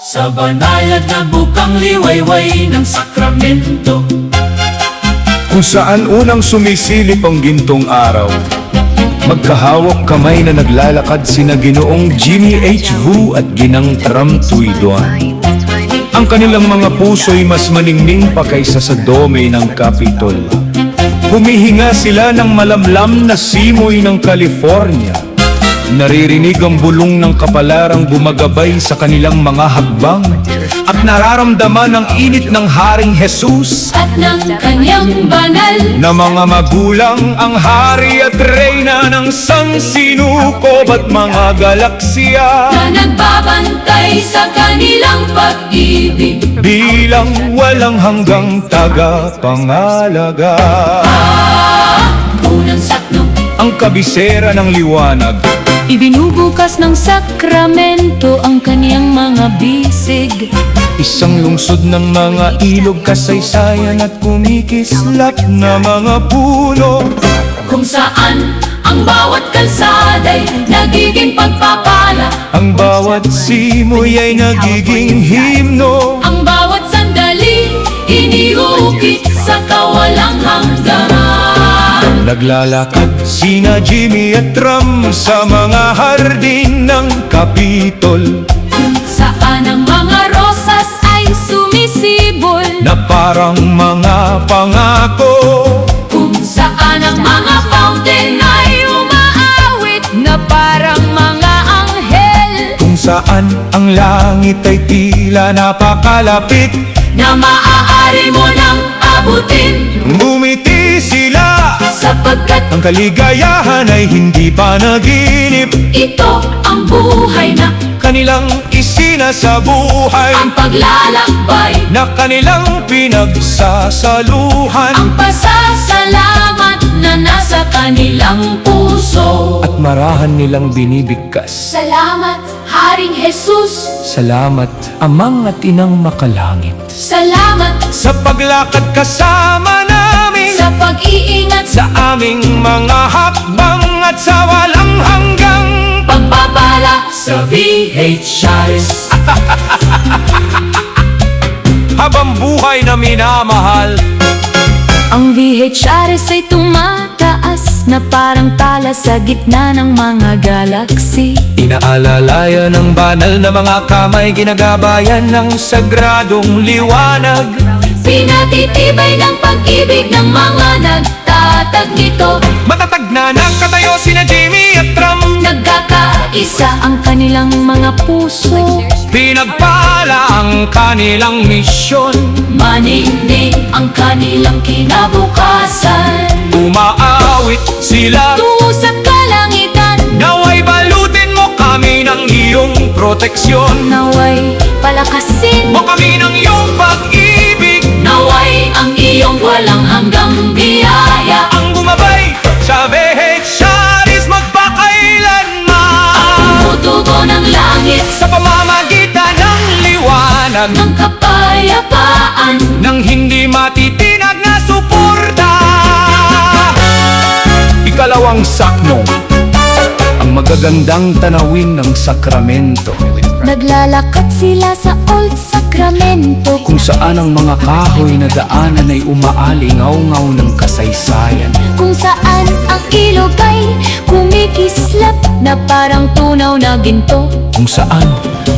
Sa banayad na bukang liwayway ng sakramento, kung saan unang sumisilip ang gintong araw. Magkahawak kamay na naglalakad sina Ginoong Jimmy H. Vu at Ginang Tram Tuiduan. Ang kanilang mga puso'y mas maningning pa kaysa sa dome ng Capitol. Humihinga sila ng malamlam na simoy ng California. Naririnig ang bulong ng kapalarang gumagabay sa kanilang mga hakbang, at nararamdaman ang init ng Haring Jesus at ng kanyang banal na mga magulang, ang hari at reyna ng sansinukob at mga galaksya, na nagbabantay sa kanilang pag-ibig. bilang walang hanggang tagapangalaga. Unang sakno, Ang kabisera ng liwanag, ibinubukas ng sakramento ang kaniyang mga bisig. isang lungsod ng mga ilog, kasaysayan at kumikislap na mga puno, Kung saan ang bawat kalsada'y nagiging pagpapala, ang bawat simoy ay nagiging himno. ang bawat sandali iniukit sa kawalang hanggan. Naglalakad sina Jimmy at Tram sa mga hardin ng Capitol, Kung saan ang mga rosas ay sumisibol, na parang mga pangako. kung saan ang mga fountain ay umaawit na parang mga anghel, Kung saan ang langit ay tila napakalapit, na maaari mo nang abutin, ngumiti sila sapagkat ang kaligayahan ay hindi pa naginip. ito ang buhay na Kanilang isinasabuhay, ang paglalakbay, na kanilang pinagsasaluhan, ang pasasalamat na nasa kanilang puso. at marahan nilang binibigkas. Salamat, Haring Jesus. Salamat, Amang at Inang makalangit, Salamat sa paglakad kasama namin, sa pag-iingat, sa aming mga hakbang, at sa walang hanggang pagpapala sa VHRs. habang buhay na minamahal. Ang VHRs ay tumataas na parang tala sa gitna ng mga galaksi. Inaalalayan ng banal na mga kamay, ginagabayan ng sagradong liwanag. Pinatitibay ng pag-ibig ng mga nagtatag nito. Matatag na nakatayo sina Jimmy at Tram, Nagkakaisa ang kanilang mga puso. pinagpala ang kanilang misyon. Maningning ang kanilang kinabukasan. Umaawit sila, Tungo sa kalangitan, naway balutin mo kami ng iyong proteksyon, naway palakasin, mo kami ng iyong pag-ibig, naway ang iyong walang hanggang biyaya. ang gumabay sa VHRs magpakailanman, Tumutugo ng langit sa pamamagitan ng liwanag, ng kapayapaan. nang hindi matitinag na suporta. Ikalawang sakno, ang magagandang tanawin ng sakramento, Naglalakad sila sa Old Sacramento, kung saan ang mga kahoy na daanan ay umaalingaw-ngaw ng kasaysayan, kung saan ang ilog ay kumikislap na parang tunaw na ginto, kung saan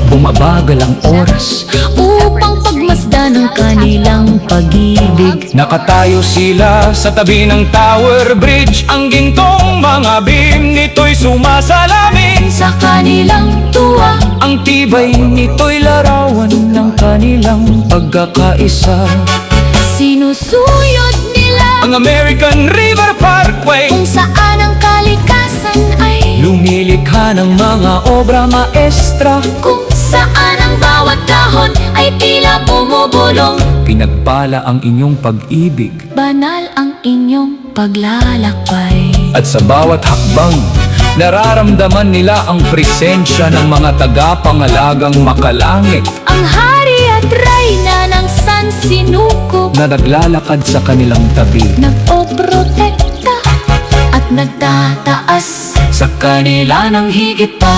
bumabagal ang oras, upang pagmasdan ng kanilang pag-ibig. nakatayo sila sa tabi ng Tower Bridge, ang gintong mga beam nito'y sumasalamin, Sa kanilang tuwa, ang tibay nito'y larawan ng kanilang pagkakaisa. sinusuyod nila Ang American River Parkway, kung saan ang kalikasan ay, lumilikha ng mga obra maestra, kung saan ang bawat dahon ay tila bumubulong. pinagpala ang inyong pag-ibig, Banal ang inyong paglalakbay. at sa bawat hakbang, nararamdaman nila ang presensya ng mga tagapangalagang makalangit Ang hari at reyna ng sansinukob, na naglalakad sa kanilang tabi, nagpoprotekta at nagtataas sa kanila ng higit pa.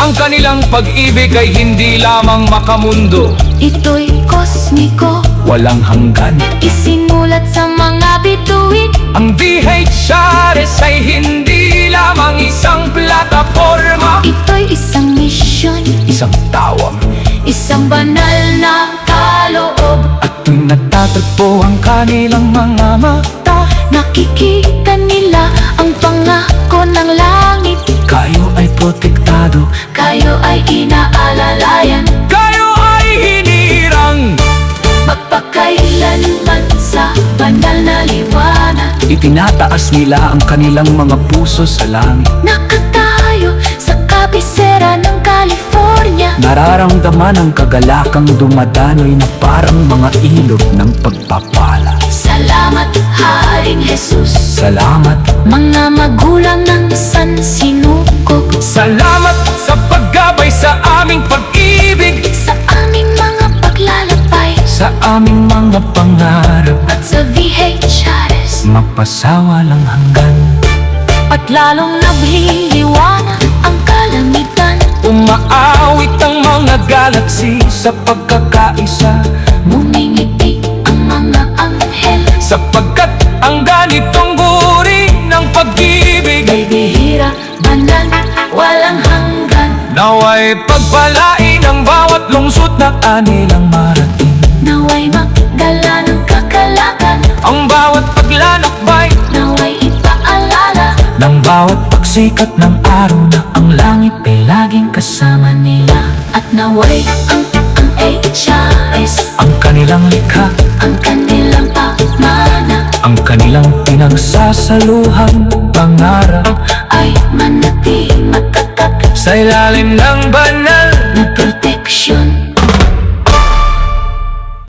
Ang kanilang pag-ibig ay hindi lamang makamundo, Ito'y kosmiko, walang hanggan. isinulat sa mga bituin. Ang VHRS ay hindi lamang isang plataforma, Ito'y isang misyon, isang tawag. isang banal na kaloob. At tuwing natatagpo ang kanilang mga mata, Nakikita nila ang pangako ng langit. kayo ay protektado, Kayo ay inaalalayan, kayo ay hinirang. magpakailanman sa banal na liwanag. Itinataas nila ang kanilang mga puso sa langit. Nakatayo sa kabisera ng California. Nararamdaman ang kagalakang dumadaloy na parang mga ilog ng pagpapala. Salamat, Haring Jesus. Salamat, Mga magulang ng San Sinukog, salamat sa paggabay sa aming pag-ibig, sa aming mga paglalakbay, sa aming mga pangarap, at sa VHRS. mapasawa lang hanggan. At lalong nagliliwanag ang kalangitan. Umaawit ang mga galaksi sa pagkakaisa, Ngumingiti ang mga anghel, sapagkat ang ganitong buri ng pag-ibig ay bihira, banal, walang hanggan. naway pagpalain ang bawat lungsod na kanilang marating. Naway magdala ng kakalakan, Ang bawat paglalakbay naway ipaalala ng bawat pagsikat ng araw na ang langit ay laging kasama nila. at naway ang HRS, Ang kanilang likha, ang kanilang pamana, ang kanilang pinagsasaluhang pangarap ay manatiling matatag sa ilalim ng banal